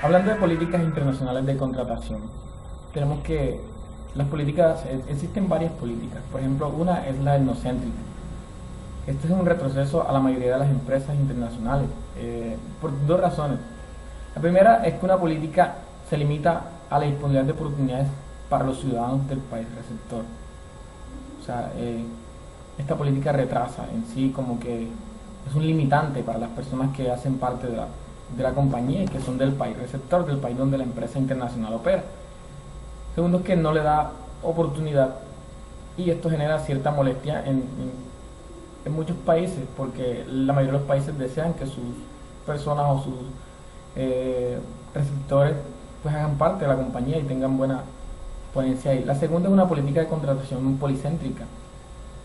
Hablando de políticas internacionales de contratación, tenemos que las políticas, existen varias políticas. Por ejemplo, una es la etnocéntrica. Este es un retroceso a la mayoría de las empresas internacionales, por dos razones. La primera es que una política se limita a la disponibilidad de oportunidades para los ciudadanos del país receptor. O sea, esta política retrasa en sí, como que es un limitante para las personas que hacen parte de la compañía y que son del país receptor, del país donde la empresa internacional opera. Segundo es que no le da oportunidad, y esto genera cierta molestia en muchos países, porque la mayoría de los países desean que sus personas o sus receptores pues hagan parte de la compañía y tengan buena ponencia ahí. La segunda es una política de contratación policéntrica.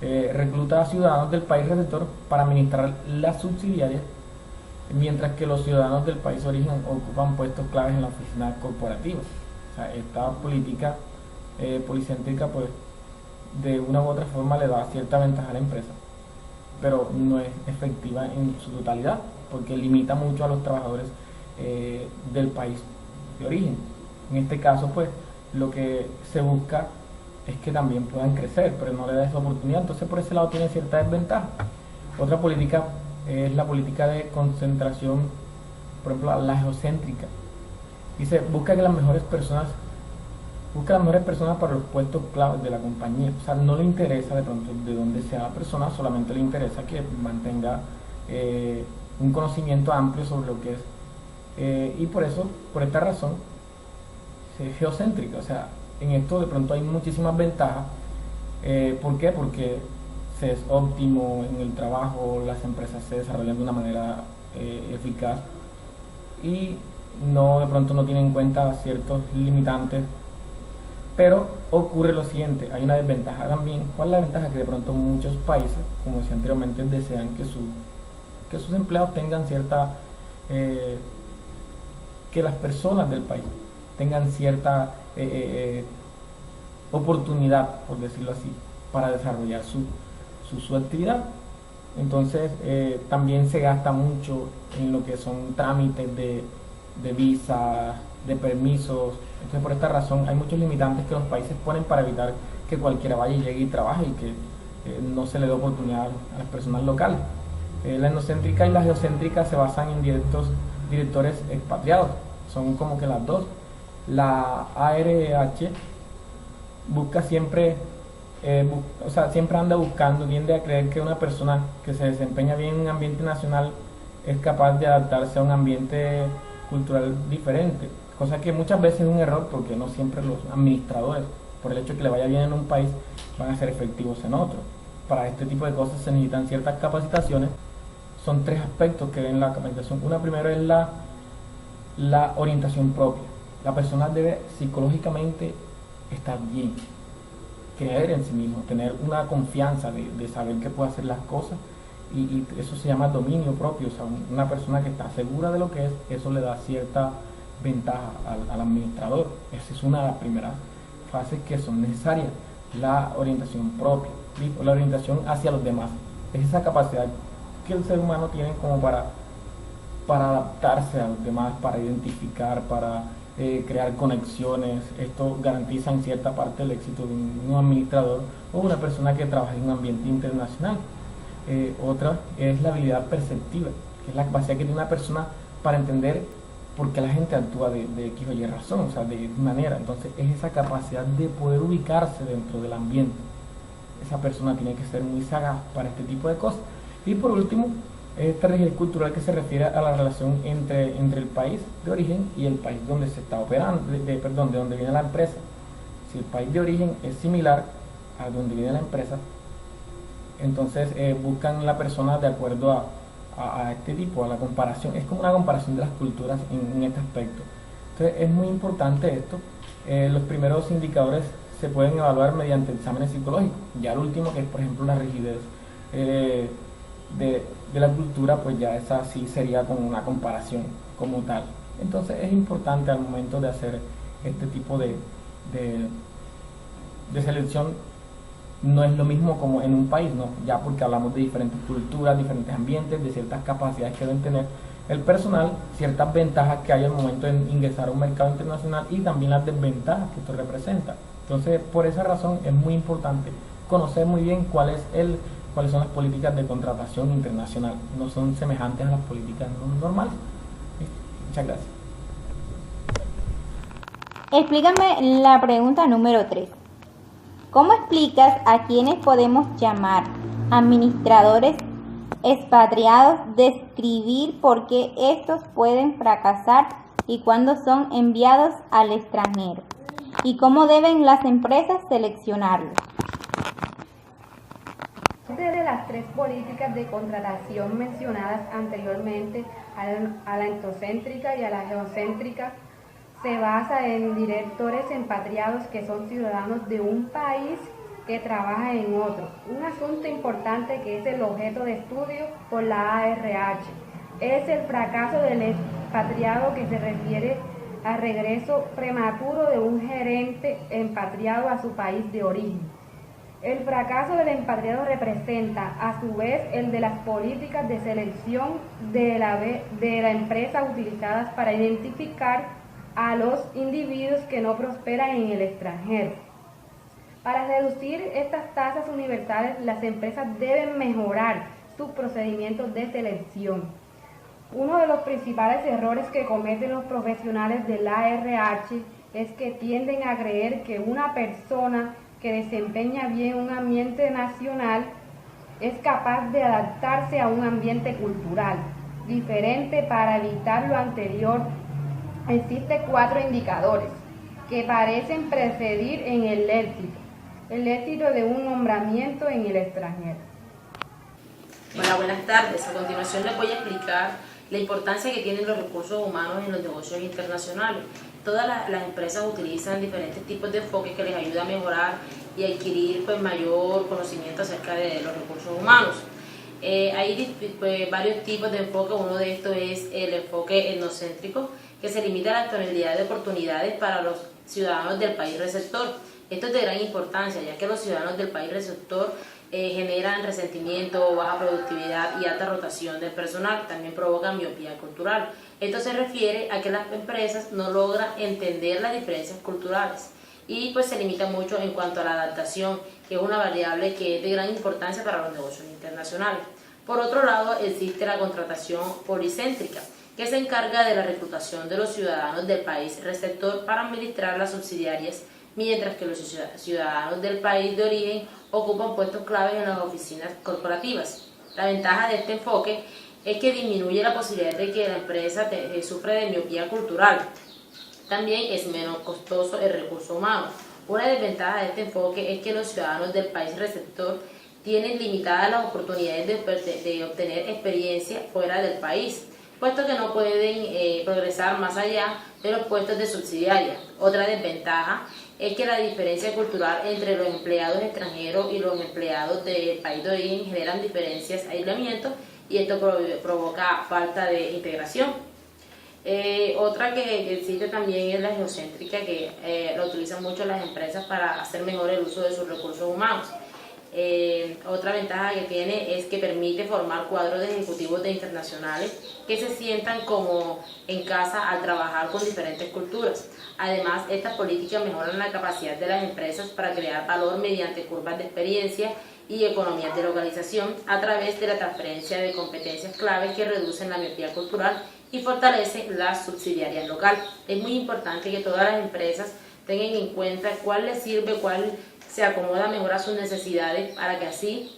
Recluta a ciudadanos del país receptor para administrar las subsidiarias, mientras que los ciudadanos del país de origen ocupan puestos claves en la oficina corporativa. O sea, esta política policéntrica pues de una u otra forma le da cierta ventaja a la empresa, pero no es efectiva en su totalidad, porque limita mucho a los trabajadores del país de origen. En este caso pues lo que se busca es que también puedan crecer, pero no le da esa oportunidad, entonces por ese lado tiene cierta desventaja. Otra política es la política de concentración, por ejemplo, la geocéntrica. Dice, busca las mejores personas para los puestos claves de la compañía. O sea, no le interesa de pronto de dónde sea la persona, solamente le interesa que mantenga un conocimiento amplio sobre lo que es. Y por eso, por esta razón, es geocéntrica. O sea, en esto de pronto hay muchísimas ventajas. ¿Por qué? Porque se es óptimo en el trabajo, las empresas se desarrollan de una manera eficaz y de pronto no tienen en cuenta ciertos limitantes. Pero ocurre lo siguiente, hay una desventaja también. ¿Cuál es la ventaja? Que de pronto muchos países, como decía anteriormente, desean que sus empleados tengan que las personas del país tengan cierta oportunidad, por decirlo así, para desarrollar su actividad. Entonces también se gasta mucho en lo que son trámites de visa, de permisos. Entonces por esta razón hay muchos limitantes que los países ponen para evitar que cualquiera vaya y llegue y trabaje y que no se le dé oportunidad a las personas locales. La etnocéntrica y la geocéntrica se basan en directores expatriados, son como que las dos. La ARH busca siempre siempre anda buscando, tiende a creer que una persona que se desempeña bien en un ambiente nacional es capaz de adaptarse a un ambiente cultural diferente, cosa que muchas veces es un error, porque no siempre los administradores, por el hecho de que le vaya bien en un país, van a ser efectivos en otro. Para este tipo de cosas se necesitan ciertas capacitaciones. Son tres aspectos que ven la capacitación. Una primero es la orientación propia. La persona debe psicológicamente estar bien, creer en sí mismo, tener una confianza de saber que puede hacer las cosas, y eso se llama dominio propio. O sea, una persona que está segura de lo que es, eso le da cierta ventaja al administrador. Esa es una de las primeras fases que son necesarias, la orientación propia, ¿sí? La orientación hacia los demás. Es esa capacidad que el ser humano tiene como para adaptarse a los demás, para identificar, para crear conexiones. Esto garantiza en cierta parte el éxito de un administrador o una persona que trabaja en un ambiente internacional. Otra es la habilidad perceptiva, que es la capacidad que tiene una persona para entender por qué la gente actúa de X o Y razón, o sea, de manera. Entonces es esa capacidad de poder ubicarse dentro del ambiente. Esa persona tiene que ser muy sagaz para este tipo de cosas. Y por último, esta rigidez cultural, que se refiere a la relación entre el país de origen y el país donde se está operando, de donde viene la empresa. Si el país de origen es similar a donde viene la empresa, entonces buscan la persona de acuerdo a este tipo, a la comparación. Es como una comparación de las culturas en este aspecto. Entonces es muy importante esto. Los primeros indicadores se pueden evaluar mediante exámenes psicológicos. Ya el último, que es por ejemplo la rigidez eh, de la cultura, pues ya esa sí sería como una comparación como tal. Entonces es importante al momento de hacer este tipo de, de selección, no es lo mismo como en un país, ¿no? Ya porque hablamos de diferentes culturas, diferentes ambientes, de ciertas capacidades que deben tener el personal, ciertas ventajas que hay al momento de ingresar a un mercado internacional y también las desventajas que esto representa. Entonces, por esa razón es muy importante conocer muy bien cuáles son las políticas de contratación internacional. No son semejantes a las políticas normales. Muchas gracias. Explícame la pregunta número 3. ¿Cómo explicas a quienes podemos llamar administradores expatriados describir por qué estos pueden fracasar y cuándo son enviados al extranjero? ¿Y cómo deben las empresas seleccionarlos? De las 3 políticas de contratación mencionadas anteriormente, a la etnocéntrica y a la geocéntrica, se basa en directores expatriados que son ciudadanos de un país que trabaja en otro. Un asunto importante que es el objeto de estudio por la ARH es el fracaso del expatriado, que se refiere al regreso prematuro de un gerente expatriado a su país de origen. El fracaso del expatriado representa a su vez el de las políticas de selección de la empresa utilizadas para identificar a los individuos que no prosperan en el extranjero. Para reducir estas tasas universales, las empresas deben mejorar sus procedimientos de selección. Uno de los principales errores que cometen los profesionales del ARH es que tienden a creer que una persona que desempeña bien un ambiente nacional es capaz de adaptarse a un ambiente cultural diferente. Para evitar lo anterior, existen 4 indicadores que parecen precedir en el éxito de un nombramiento en el extranjero. Hola, buenas tardes. A continuación les voy a explicar la importancia que tienen los recursos humanos en los negocios internacionales. Todas las empresas utilizan diferentes tipos de enfoques que les ayuda a mejorar y adquirir mayor conocimiento acerca de los recursos humanos. Hay varios tipos de enfoque. Uno de estos es el enfoque etnocéntrico, que se limita a la disponibilidad de oportunidades para los ciudadanos del país receptor. Esto es de gran importancia, ya que los ciudadanos del país receptor generan resentimiento, baja productividad y alta rotación del personal. También provocan miopía cultural. Esto se refiere a que las empresas no logran entender las diferencias culturales y se limita mucho en cuanto a la adaptación, que es una variable que es de gran importancia para los negocios internacionales. Por otro lado, existe la contratación policéntrica, que se encarga de la reclutación de los ciudadanos del país receptor para administrar las subsidiarias, mientras que los ciudadanos del país de origen ocupan puestos claves en las oficinas corporativas. La ventaja de este enfoque es que disminuye la posibilidad de que la empresa sufra de miopía cultural. También es menos costoso el recurso humano. Una desventaja de este enfoque es que los ciudadanos del país receptor tienen limitadas las oportunidades de obtener experiencia fuera del país, puesto que no pueden progresar más allá de los puestos de subsidiaria. Otra desventaja es que la diferencia cultural entre los empleados extranjeros y los empleados del país de origen generan diferencias, aislamiento, y esto provoca falta de integración. Otra que existe también es la geocéntrica, que la utilizan mucho las empresas para hacer mejor el uso de sus recursos humanos. Otra ventaja que tiene es que permite formar cuadros de ejecutivos internacionales que se sientan como en casa al trabajar con diferentes culturas. Además, estas políticas mejoran la capacidad de las empresas para crear valor mediante curvas de experiencia y economías de localización a través de la transferencia de competencias claves que reducen la miopía cultural y fortalecen la subsidiariedad local. Es muy importante que todas las empresas tengan en cuenta cuál les sirve, cuál se acomoda mejor a sus necesidades, para que así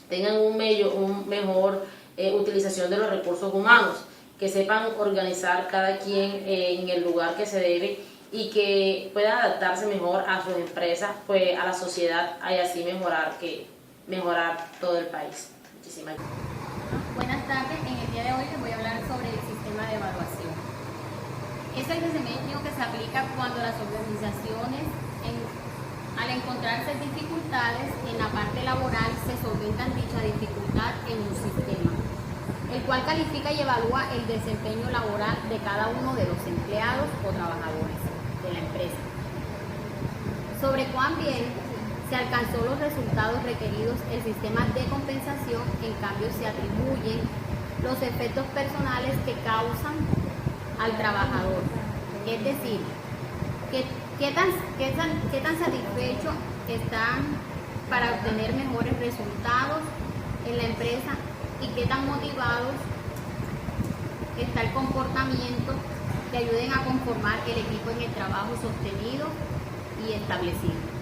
tengan un mejor utilización de los recursos humanos, que sepan organizar cada quien en el lugar que se debe y que puedan adaptarse mejor a sus empresas, a la sociedad, y así mejorar todo el país. Muchísimas gracias. Buenas tardes, en el día de hoy les voy a hablar sobre el sistema de evaluación. Es el desempeño que se aplica cuando las organizaciones, al encontrarse dificultades en la parte laboral, se solventan dicha dificultad en un sistema, el cual califica y evalúa el desempeño laboral de cada uno de los empleados o trabajadores de la empresa, sobre cuán bien se alcanzó los resultados requeridos. El sistema de compensación, en cambio, se atribuyen los efectos personales que causan al trabajador, es decir, qué tan satisfechos están para obtener mejores resultados en la empresa y qué tan motivados está el comportamiento que ayuden a conformar el equipo en el trabajo sostenido y establecido.